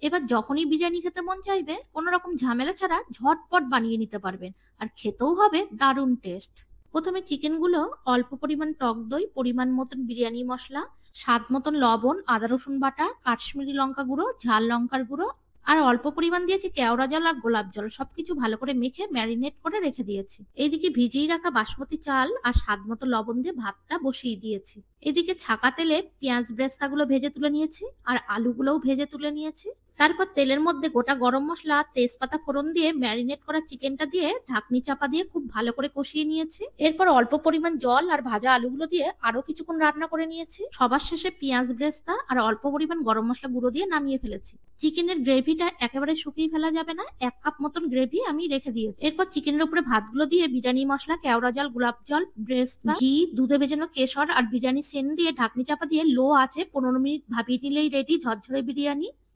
এবার যখনই বিরিয়ানি খেতে মন চাইবে কোনো রকম ঝামেলা ছাড়া ঝটপট বানিয়ে নিতে পারবেন। আর খেতেও হবে দারুণ টেস্ট। প্রথমে চিকেনগুলো অল্প পরিমাণ টক দই, পরিমাণ মতন বিরিয়ানি মশলা, স্বাদ মতন লবণ, আদা রসুন বাটা, কাশ্মীরি লঙ্কা গুঁড়ো, ঝাল লঙ্কার গুঁড়ো আর অল্প পরিমাণ দিয়েছি কেওড়া জল আর গোলাপ জল, সবকিছু ভালো করে মেখে ম্যারিনেট করে রেখে দিয়েছি। এইদিকে ভিজিয়ে রাখা বাসমতি চাল আর স্বাদ মতো লবণ দিয়ে ভাতটা বসিয়ে দিয়েছি। এদিকে ছাকা তেলে পেঁয়াজ ব্রেস্তাগুলো ভেজে তুলে নিয়েছি আর আলুগুলোও ভেজে তুলে নিয়েছি। তারপর তেলের মধ্যে গোটা গরম মসলা, তেজপাতা ফোড়ন দিয়ে ম্যারিনেট করা চিকেনটা দিয়ে ঢাকনি চাপা দিয়ে খুব ভালো করে কষিয়ে নিয়েছি। এরপর অল্প পরিমাণ জল আর ভাজা আলুগুলো দিয়ে আরো কিছুক্ষণ রান্না করে নিয়েছি। সবার শেষে পেঁয়াজ ব্রেস্তা আর অল্প পরিমাণ গরম মশলা গুঁড়ো দিয়ে নামিয়ে ফেলেছি। চিকেনের গ্রেভিটা একেবারে শুকিয়ে ফেলা যাবে না, 1 কাপ মতন গ্রেভি আমি রেখে দিয়েছি। এরপর চিকেনের উপরে ভাতগুলো দিয়ে বিরিয়ানি মশলা, কেওড়া জল, গোলাপ জল, ব্রেস্তা, ঘি, দুধে ভেজানো কেশর আর বিরিয়ানি সেন্ট দিয়ে ঢাকনি চাপা দিয়ে লো আছে 15 মিনিট ভাপিয়ে নিলেই রেডি ঝরঝরে বিরিয়ানি।